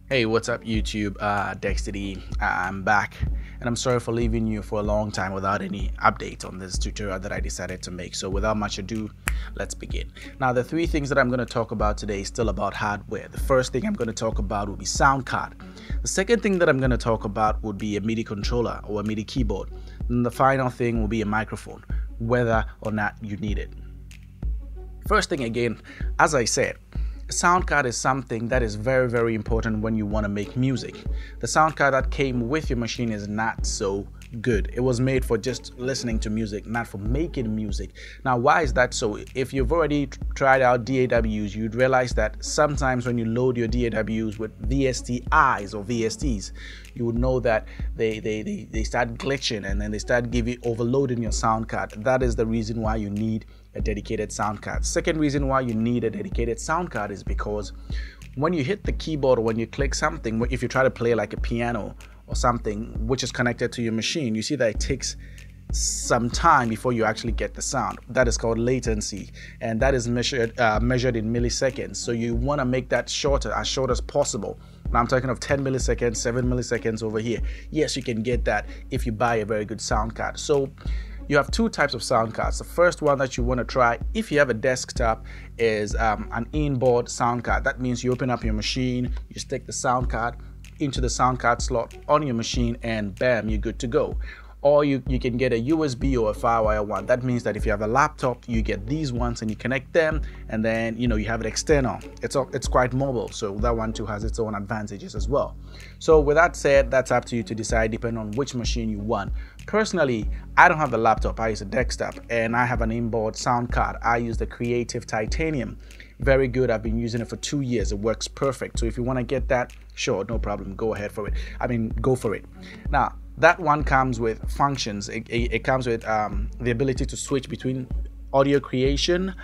Hey, what's up YouTube? DextDee. I'm back, and I'm sorry for leaving you for a long time without any update on this tutorial that I decided to make. So without much ado, let's begin. Now, the three things that I'm going to talk about today is still about hardware. The first thing I'm going to talk about will be sound card. The second thing that I'm going to talk about would be a MIDI controller or a MIDI keyboard. And the final thing will be a microphone, whether or not you need it. First thing again, as I said, a sound card is something that is very, very important when you want to make music. The sound card that came with your machine is not so good. It was made for just listening to music, not for making music. Now, why is that so? If you've already tried out DAWs, you'd realize that sometimes when you load your DAWs with VSTIs or VSTs, you would know that they start glitching and then they start overloading your sound card. That is the reason why you need a dedicated sound card. Second reason why you need a dedicated sound card is because when you hit the keyboard or when you click something, if you try to play like a piano or something which is connected to your machine, you see that it takes some time before you actually get the sound. That is called latency, and that is measured in milliseconds. So you want to make that shorter, as short as possible. Now I'm talking of 10 milliseconds, 7 milliseconds over here. Yes, you can get that if you buy a very good sound card. So you have two types of sound cards. The first one that you want to try, if you have a desktop, is an inboard sound card. That means you open up your machine, you stick the sound card into the sound card slot on your machine, and bam, you're good to go. Or you can get a USB or a Firewire one. That means that if you have a laptop, you get these ones and you connect them, and then you have it external. It's quite mobile, so that one too has its own advantages as well. So with that said, that's up to you to decide depending on which machine you want. Personally, I don't have the laptop. I use a desktop, and I have an inboard sound card. I use the Creative Titanium. Very good. I've been using it for 2 years. It works perfect. So if you want to get that, sure, no problem. Go ahead for it. Go for it. Now, that one comes with functions. It comes with the ability to switch between audio creation,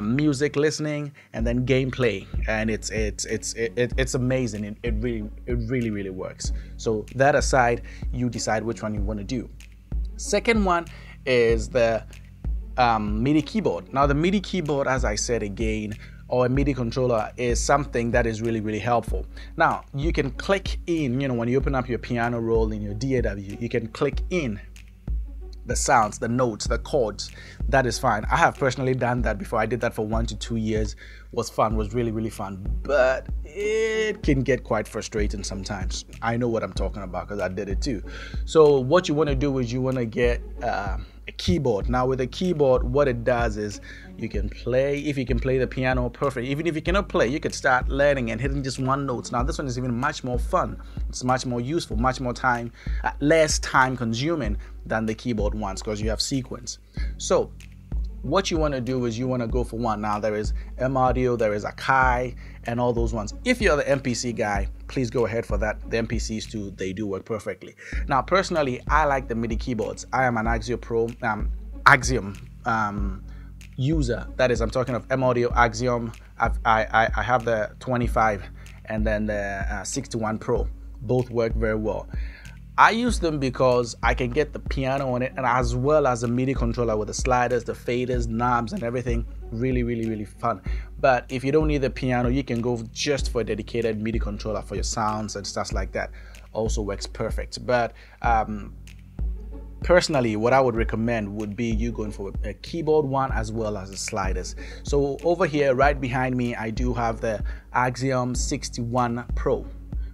music listening, and then gameplay, and it's amazing. It really works. So that aside, you decide which one you want to do. Second one is the MIDI keyboard. Now the MIDI keyboard, as I said again, or a MIDI controller, is something that is really helpful. Now you can click in, when you open up your piano roll in your DAW, you can click in the sounds, the notes, the chords. That is fine. I have personally done that before. I did that for 1 to 2 years. Was fun, was really fun, but it can get quite frustrating sometimes. I know what I'm talking about because I did it too. So what you want to do is you want to get a keyboard. Now with a keyboard, what it does is you can play. If you can play the piano, perfect. Even if you cannot play, you could start learning and hitting just one note. Now this one is even much more fun. It's much more useful, much more time, less time consuming than the keyboard ones because you have sequence. So what you want to do is you want to go for one. Now there is M-Audio, there is Akai, and all those ones. If you're the MPC guy, please go ahead for that. The MPCs too, they do work perfectly. Now personally, I like the MIDI keyboards. I am an Axiom user. That is, I'm talking of M-Audio, Axiom. I have the 25 and then the 61 Pro. Both work very well. I use them because I can get the piano on it, and as well as a MIDI controller with the sliders, the faders, knobs, and everything. Really fun. But if you don't need the piano, you can go just for a dedicated MIDI controller for your sounds and stuff like that. Also works perfect. But personally, what I would recommend would be you going for a keyboard one as well as the sliders. So over here, right behind me, I do have the Axiom 61 Pro.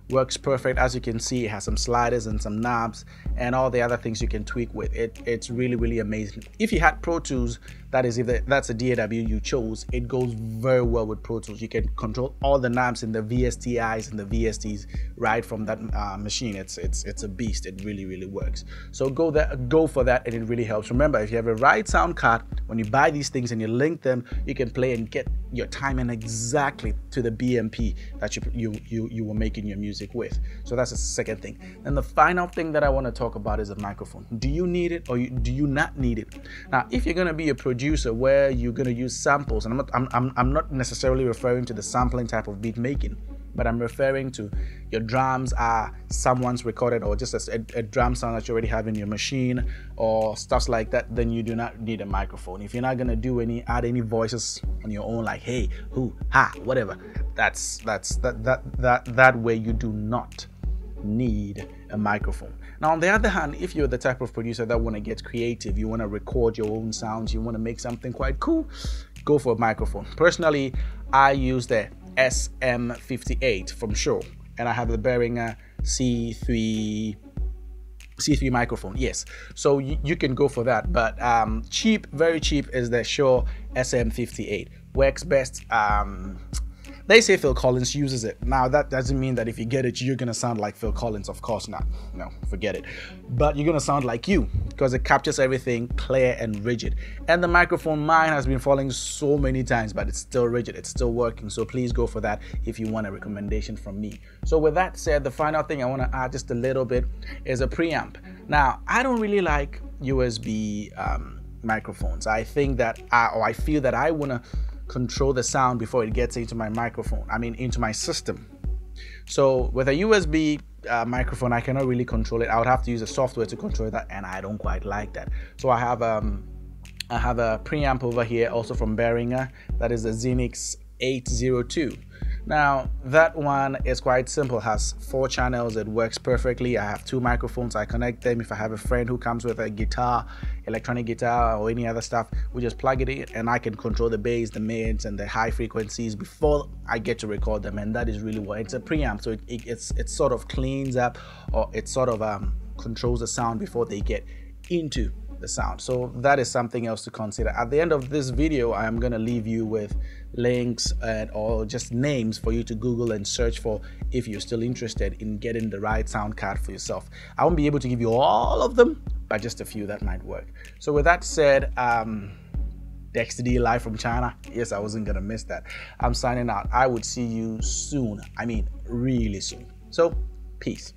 Works perfect. As you can see, it has some sliders and some knobs and all the other things you can tweak with it. It's really amazing. If you had Pro Tools, that is, if that's a DAW you chose, it goes very well with Pro Tools. You can control all the knobs in the VSTIs and the VSTs right from that machine. It's a beast. It really works. So go for that, and it really helps. Remember, if you have a right sound card, when you buy these things and you link them, you can play and get your timing exactly to the BMP that you were making your music with. So that's the second thing. And the final thing that I want to talk about is a microphone. Do you need it or do you not need it? Now, if you're going to be a producer where you're going to use samples, and I'm not necessarily referring to the sampling type of beat making, but I'm referring to your drums are someone's recorded, or just a drum sound that you already have in your machine or stuff like that, then you do not need a microphone. If you're not going to add any voices on your own, like hey, who, ha, whatever, that way you do not need a microphone. Now, on the other hand, if you're the type of producer that want to get creative, you want to record your own sounds, you want to make something quite cool, go for a microphone. Personally, I use the SM58 from Shure, and I have the Behringer C3 microphone. Yes, so you can go for that, but cheap, very cheap is the Shure SM58. Works best. They say Phil Collins uses it. Now, that doesn't mean that if you get it, you're going to sound like Phil Collins. Of course not. No, forget it. But you're going to sound like you, because it captures everything clear and rigid. And the microphone, mine has been falling so many times, but it's still rigid. It's still working. So please go for that if you want a recommendation from me. So with that said, the final thing I want to add just a little bit is a preamp. Now, I don't really like USB microphones. I think that, I feel that I want to control the sound before it gets into my microphone, into my system. So with a USB microphone, I cannot really control it. I would have to use a software to control that, and I don't quite like that. So I have a preamp over here, also from Behringer, that is the Xenix 802. Now, that one is quite simple, has 4 channels, it works perfectly. I have 2 microphones, I connect them. If I have a friend who comes with a guitar, electronic guitar, or any other stuff, we just plug it in, and I can control the bass, the mids, and the high frequencies before I get to record them. And that is really what it's a preamp. So it sort of cleans up, or it sort of controls the sound before they get into the sound. So that is something else to consider. At the end of this video, I am going to leave you with links or just names for you to Google and search for if you're still interested in getting the right sound card for yourself. I won't be able to give you all of them, but just a few that might work. So with that said, DextDee live from China. Yes, I wasn't gonna miss that. I'm signing out. I would see you soon. Really soon. So peace.